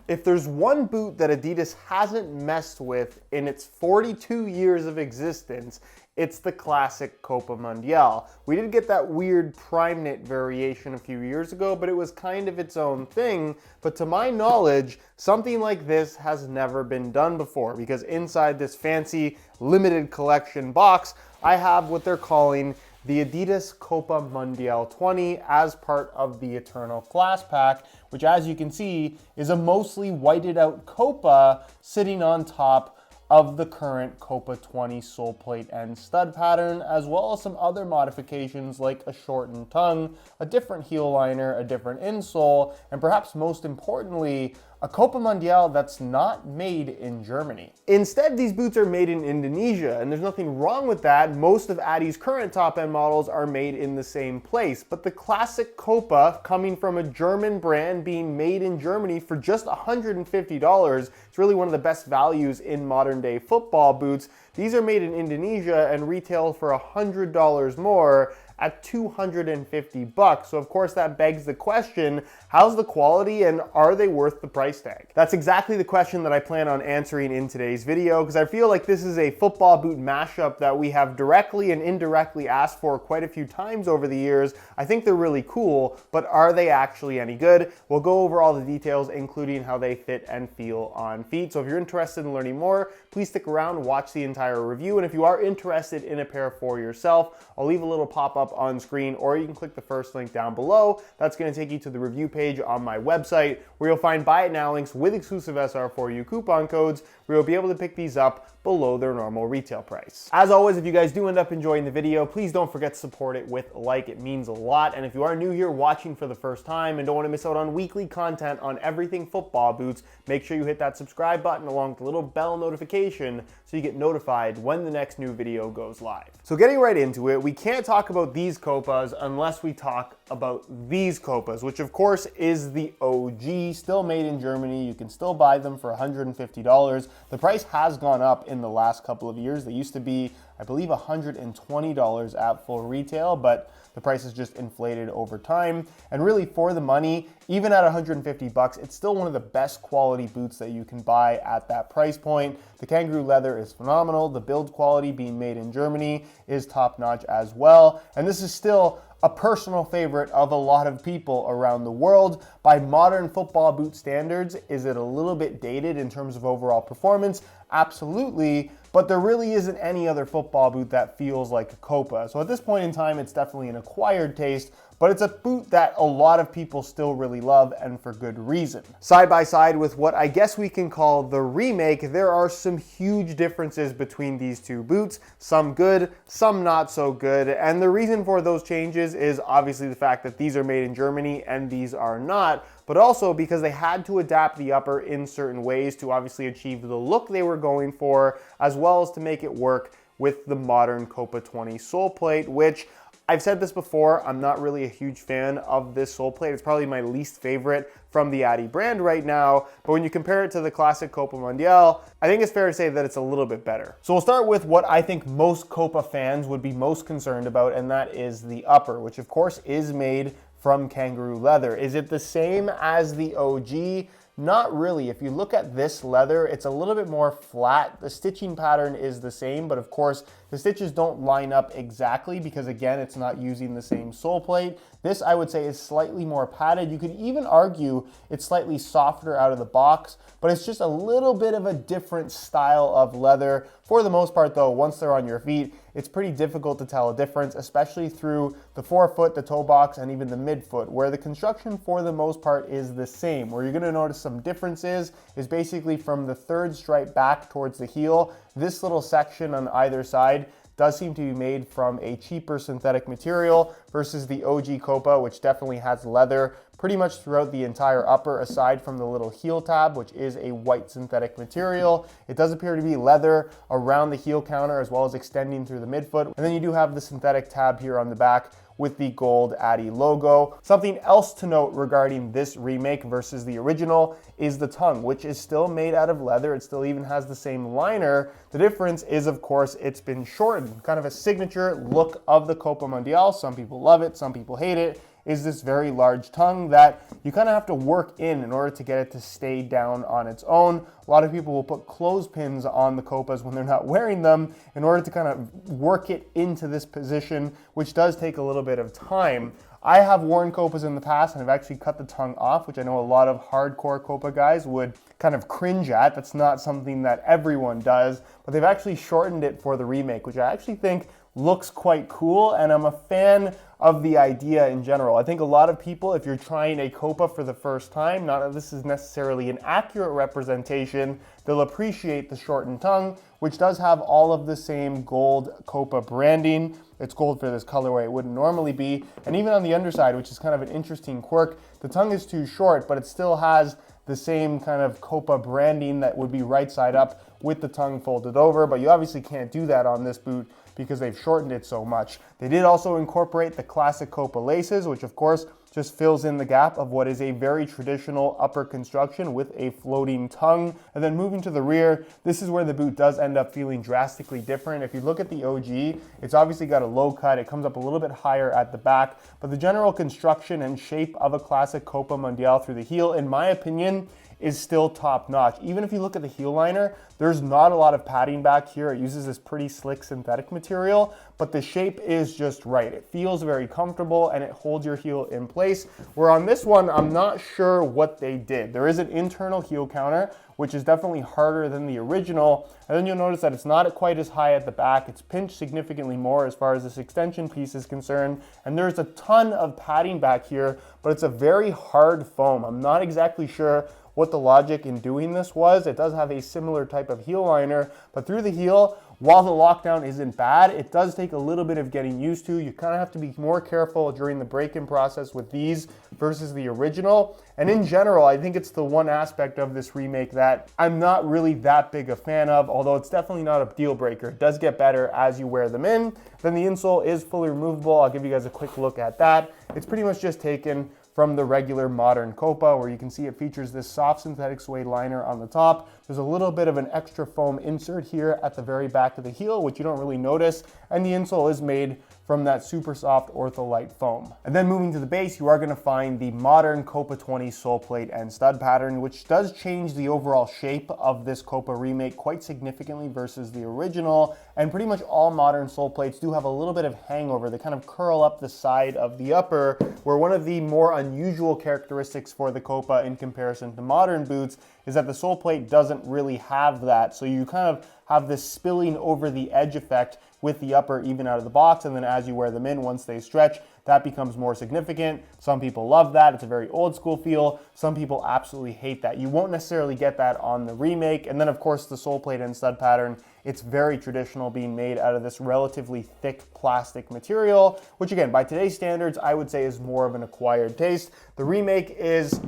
If there's one boot that Adidas hasn't messed with in its 42 years of existence, it's the classic Copa Mundial. We did get that weird prime knit variation a few years ago, but it was kind of its own thing. But to my knowledge, something like this has never been done before, because inside this fancy limited collection box, I have what they're calling the Adidas Copa Mundial 20 as part of the Eternal Class Pack, which, as you can see, is a mostly whited out Copa sitting on top of the current Copa 20 sole plate and stud pattern, as well as some other modifications like a shortened tongue, a different heel liner, a different insole, and perhaps most importantly, a Copa Mundial that's not made in Germany. Instead, these boots are made in Indonesia, and there's nothing wrong with that. Most of Adi's current top-end models are made in the same place, but the classic Copa, coming from a German brand being made in Germany for just $150, it's really one of the best values in modern-day football boots. These are made in Indonesia and retail for $100 more at $250. So of course that begs the question, how's the quality and are they worth the price tag? That's exactly the question that I plan on answering in today's video, because I feel like this is a football boot mashup that we have directly and indirectly asked for quite a few times over the years. I think they're really cool, but are they actually any good? We'll go over all the details, including how they fit and feel on feet. So if you're interested in learning more, please stick around, watch the entire review. And if you are interested in a pair for yourself, I'll leave a little pop-up on screen, or you can click the first link down below. That's going to take you to the review page on my website, where you'll find buy it now links with exclusive SR4U coupon codes, where you'll be able to pick these up below their normal retail price. As always, if you guys do end up enjoying the video, please don't forget to support it with a like. It means a lot. And if you are new here watching for the first time and don't want to miss out on weekly content on everything football boots, make sure you hit that subscribe button along with the little bell notification so you get notified when the next new video goes live. So getting right into it, we can't talk about these Copas unless we talk about these Copas, which of course is the OG, still made in Germany. You can still buy them for $150. The price has gone up in the last couple of years. They used to be, I believe, $120 at full retail, but the price has just inflated over time. And really, for the money, even at $150, it's still one of the best quality boots that you can buy at that price point. The kangaroo leather is phenomenal. The build quality, being made in Germany, is top-notch as well. And this is still a personal favorite of a lot of people around the world. By modern football boot standards, is it a little bit dated in terms of overall performance? Absolutely, but there really isn't any other football boot that feels like a Copa. So at this point in time, it's definitely an acquired taste, but it's a boot that a lot of people still really love, and for good reason. Side by side with what I guess we can call the remake, there are some huge differences between these two boots, some good, some not so good, and the reason for those changes is obviously the fact that these are made in Germany and these are not, but also because they had to adapt the upper in certain ways to obviously achieve the look they were going for, as well as to make it work with the modern Copa 20 sole plate, which I've said this before, I'm not really a huge fan of this sole plate. It's probably my least favorite from the Adi brand right now, but when you compare it to the classic Copa Mundial, I think it's fair to say that it's a little bit better. So we'll start with what I think most Copa fans would be most concerned about, and that is the upper, which of course is made from kangaroo leather. Is it the same as the OG? Not really. If you look at this leather, it's a little bit more flat. The stitching pattern is the same, but of course, the stitches don't line up exactly because, again, it's not using the same sole plate. This, I would say, is slightly more padded. You could even argue it's slightly softer out of the box, but it's just a little bit of a different style of leather. For the most part, though, once they're on your feet, it's pretty difficult to tell a difference, especially through the forefoot, the toe box, and even the midfoot, where the construction for the most part is the same. Where you're going to notice some differences is basically from the third stripe back towards the heel. This little section on either side does seem to be made from a cheaper synthetic material versus the OG Copa, which definitely has leather pretty much throughout the entire upper, aside from the little heel tab, which is a white synthetic material. It does appear to be leather around the heel counter as well as extending through the midfoot. And then you do have the synthetic tab here on the back with the gold Adi logo. Something else to note regarding this remake versus the original is the tongue, which is still made out of leather. It still even has the same liner. The difference is, of course, it's been shortened, kind of a signature look of the Copa Mundial. Some people love it, some people hate it. is this very large tongue that you kind of have to work in order to get it to stay down on its own. A lot of people will put clothespins on the Copas when they're not wearing them in order to kind of work it into this position, which does take a little bit of time. I have worn Copas in the past and have actually cut the tongue off, which I know a lot of hardcore Copa guys would kind of cringe at. That's not something that everyone does, but they've actually shortened it for the Remake, which I actually think looks quite cool, and I'm a fan of the idea in general. I think a lot of people, if you're trying a Copa for the first time, not that this is necessarily an accurate representation, they'll appreciate the shortened tongue, which does have all of the same gold Copa branding. It's gold for this colorway, it wouldn't normally be. And even on the underside, which is kind of an interesting quirk, the tongue is too short, but it still has the same kind of Copa branding that would be right side up with the tongue folded over, but you obviously can't do that on this boot because they've shortened it so much. They did also incorporate the classic Copa laces, which of course just fills in the gap of what is a very traditional upper construction with a floating tongue. And then moving to the rear, this is where the boot does end up feeling drastically different. If you look at the OG, it's obviously got a low cut, it comes up a little bit higher at the back, but the general construction and shape of a classic Copa Mundial through the heel, in my opinion, is still top notch. Even if you look at the heel liner, there's not a lot of padding back here. It uses this pretty slick synthetic material, but the shape is just right. It feels very comfortable and it holds your heel in place. Where on this one, I'm not sure what they did. There is an internal heel counter, which is definitely harder than the original. And then you'll notice that it's not quite as high at the back. It's pinched significantly more as far as this extension piece is concerned. And there's a ton of padding back here, but it's a very hard foam. I'm not exactly sure what the logic in doing this was. It does have a similar type of heel liner, but through the heel, while the lockdown isn't bad, it does take a little bit of getting used to. You kind of have to be more careful during the break-in process with these versus the original. And in general, I think it's the one aspect of this Remake that I'm not really that big a fan of, although it's definitely not a deal breaker. It does get better as you wear them in. Then the insole is fully removable. I'll give you guys a quick look at that. It's pretty much just taken from the regular modern Copa, where you can see it features this soft synthetic suede liner on the top. There's a little bit of an extra foam insert here at the very back of the heel, which you don't really notice, and the insole is made from that super soft Ortholite foam. And then moving to the base, you are gonna find the modern Copa 20 sole plate and stud pattern, which does change the overall shape of this Copa Remake quite significantly versus the original. And pretty much all modern sole plates do have a little bit of hangover. They kind of curl up the side of the upper, where one of the more unusual characteristics for the Copa in comparison to modern boots is that the sole plate doesn't really have that. So you kind of have this spilling over the edge effect with the upper even out of the box, and then as you wear them in, once they stretch, that becomes more significant. Some people love that. It's a very old school feel. Some people absolutely hate that. You won't necessarily get that on the Remake. And then of course the sole plate and stud pattern, it's very traditional, being made out of this relatively thick plastic material, which again, by today's standards, I would say is more of an acquired taste. The Remake is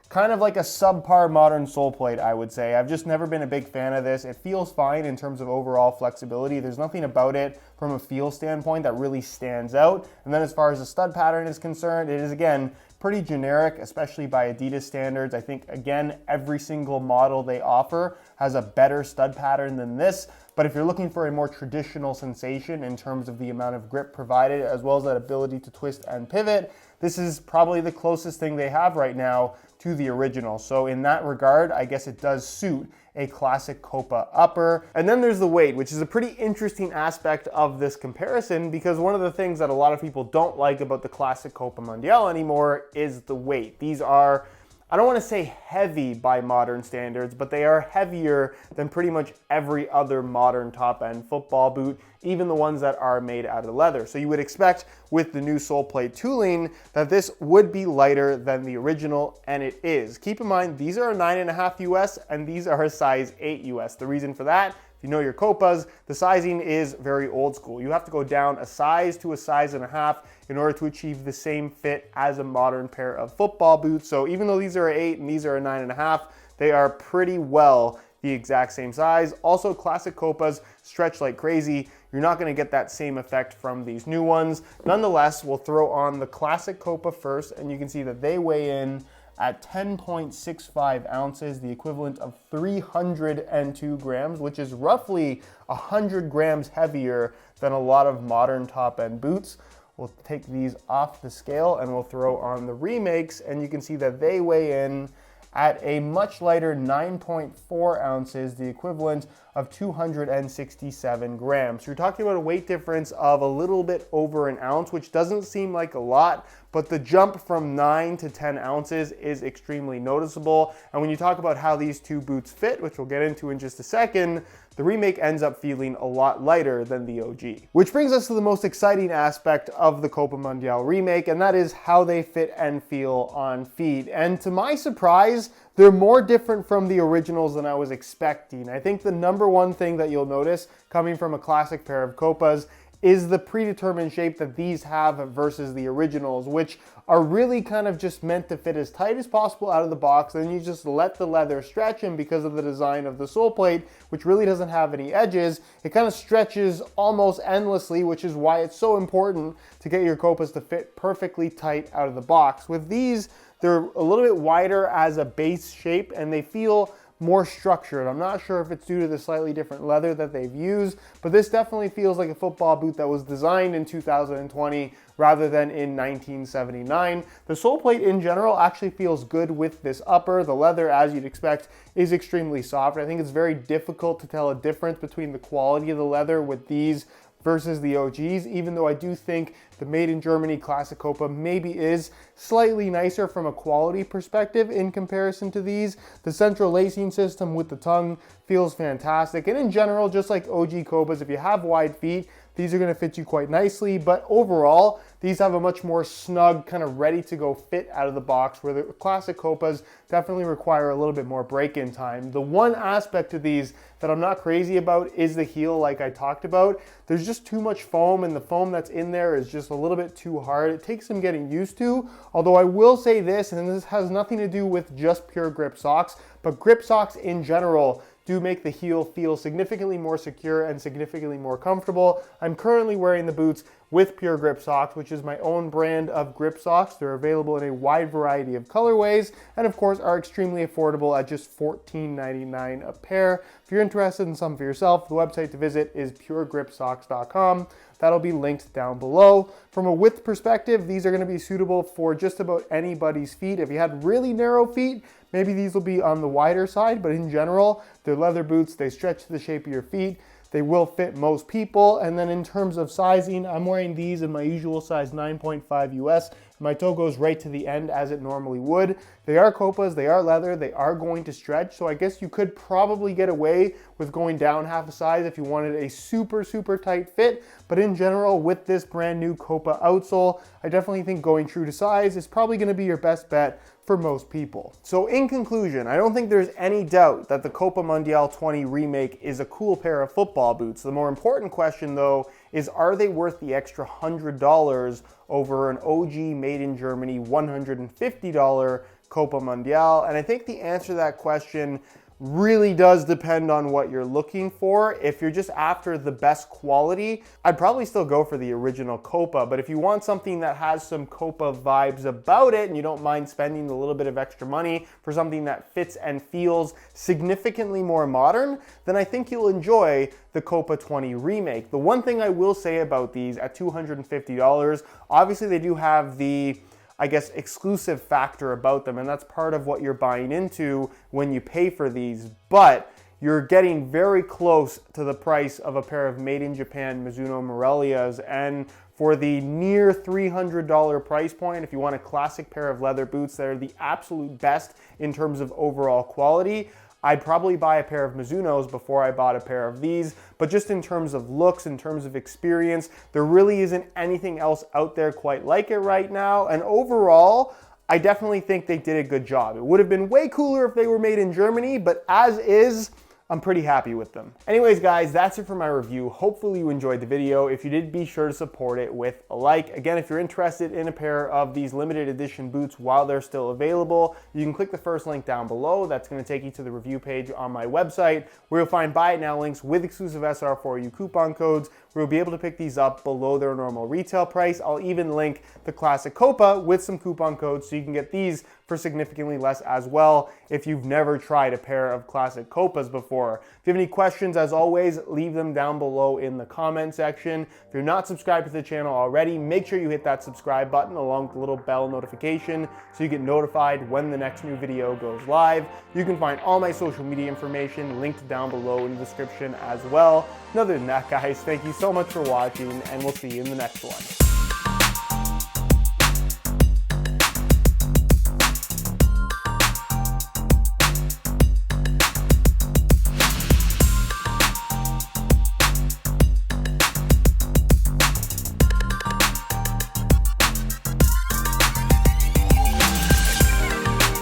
kind of like a subpar modern sole plate, I would say. I've just never been a big fan of this. It feels fine in terms of overall flexibility. There's nothing about it from a feel standpoint that really stands out. And then as far as the stud pattern is concerned, it is again pretty generic, especially by Adidas standards. I think again, every single model they offer has a better stud pattern than this. But if you're looking for a more traditional sensation in terms of the amount of grip provided, as well as that ability to twist and pivot, this is probably the closest thing they have right now to the original. So in that regard, I guess it does suit a classic Copa upper. And then there's the weight, which is a pretty interesting aspect of this comparison, because one of the things that a lot of people don't like about the classic Copa Mundial anymore is the weight. These are, I don't want to say heavy by modern standards, but they are heavier than pretty much every other modern top-end football boot, even the ones that are made out of leather. So you would expect with the new sole plate tooling that this would be lighter than the original, and it is. Keep in mind, these are a 9.5 US and these are a size 8 US. The reason for that, if you know your Copas, the sizing is very old school. You have to go down a size to a size and a half in order to achieve the same fit as a modern pair of football boots. So even though these are an 8 and these are a 9.5, they are pretty well the exact same size. Also, classic Copas stretch like crazy. You're not going to get that same effect from these new ones. Nonetheless, we'll throw on the classic Copa first, and you can see that they weigh in at 10.65 ounces, the equivalent of 302 grams, which is roughly 100 grams heavier than a lot of modern top-end boots. We'll take these off the scale and we'll throw on the Remakes, and you can see that they weigh in at a much lighter 9.4 ounces, the equivalent of 267 grams. So you're talking about a weight difference of a little bit over an ounce, which doesn't seem like a lot, but the jump from 9 to 10 ounces is extremely noticeable. And when you talk about how these two boots fit, which we'll get into in just a second, the Remake ends up feeling a lot lighter than the OG. Which brings us to the most exciting aspect of the Copa Mundial Remake, and that is how they fit and feel on feet. And to my surprise, they're more different from the originals than I was expecting. I think the number one thing that you'll notice coming from a classic pair of Copas is the predetermined shape that these have versus the originals, which are really kind of just meant to fit as tight as possible out of the box. Then you just let the leather stretch, and because of the design of the Soleplate, which really doesn't have any edges, it kind of stretches almost endlessly, which is why it's so important to get your Copas to fit perfectly tight out of the box. With these, they're a little bit wider as a base shape, and they feel more structured. I'm not sure if it's due to the slightly different leather that they've used, but this definitely feels like a football boot that was designed in 2020 rather than in 1979. The Soleplate in general actually feels good with this upper. The leather, as you'd expect, is extremely soft. I think it's very difficult to tell a difference between the quality of the leather with these versus the OGs, even though I do think the Made in Germany Classic Copa maybe is slightly nicer from a quality perspective in comparison to these. The central lacing system with the tongue feels fantastic, and in general, just like OG Copas, if you have wide feet, these are going to fit you quite nicely, but overall, these have a much more snug, kind of ready to go fit out of the box, where the classic Copas definitely require a little bit more break-in time. The one aspect of these that I'm not crazy about is the heel, like I talked about. There's just too much foam, and the foam that's in there is just a little bit too hard. It takes some getting used to, although I will say this, and this has nothing to do with just Pure Grip socks, but grip socks in general do make the heel feel significantly more secure and significantly more comfortable. I'm currently wearing the boots with Pure Grip socks, which is my own brand of grip socks. They're available in a wide variety of colorways, and of course are extremely affordable at just $14.99 a pair. If you're interested in some for yourself, the website to visit is puregripsocks.com. That'll be linked down below. From a width perspective, these are going to be suitable for just about anybody's feet. If you had really narrow feet, maybe these will be on the wider side, but in general, they're leather boots. They stretch to the shape of your feet. They will fit most people. And then in terms of sizing, I'm wearing these in my usual size 9.5 US. My toe goes right to the end as it normally would. They are Copas, they are leather, they are going to stretch, so I guess you could probably get away with going down half a size if you wanted a super, super tight fit. But in general, with this brand new Copa outsole, I definitely think going true to size is probably going to be your best bet for most people. So in conclusion, I don't think there's any doubt that the Copa Mundial 20 Remake is a cool pair of football boots. The more important question though is, are they worth the extra $100 over an OG Made in Germany $150 Copa Mundial? And I think the answer to that question really does depend on what you're looking for. If you're just after the best quality, I'd probably still go for the original Copa, but if you want something that has some Copa vibes about it and you don't mind spending a little bit of extra money for something that fits and feels significantly more modern, then I think you'll enjoy the Copa 20 Remake. The one thing I will say about these at $250, obviously they do have the, I guess, exclusive factor about them, and that's part of what you're buying into when you pay for these, but you're getting very close to the price of a pair of Made in Japan Mizuno Morelias, and for the near $300 price point, if you want a classic pair of leather boots that are the absolute best in terms of overall quality, I'd probably buy a pair of Mizunos before I bought a pair of these, but just in terms of looks, in terms of experience, there really isn't anything else out there quite like it right now, and overall, I definitely think they did a good job. It would have been way cooler if they were made in Germany, but as is, I'm pretty happy with them. Anyways, guys, that's it for my review. Hopefully you enjoyed the video. If you did, be sure to support it with a like. Again, if you're interested in a pair of these limited edition boots while they're still available, you can click the first link down below. That's going to take you to the review page on my website, where you'll find buy it now links with exclusive SR4U coupon codes, where you'll be able to pick these up below their normal retail price. I'll even link the Classic Copa with some coupon codes so you can get these for significantly less as well if you've never tried a pair of Classic Copas before. If you have any questions, as always, leave them down below in the comment section. If you're not subscribed to the channel already, make sure you hit that subscribe button along with the little bell notification so you get notified when the next new video goes live. You can find all my social media information linked down below in the description as well. And other than that, guys, thank you so much for watching, and we'll see you in the next one.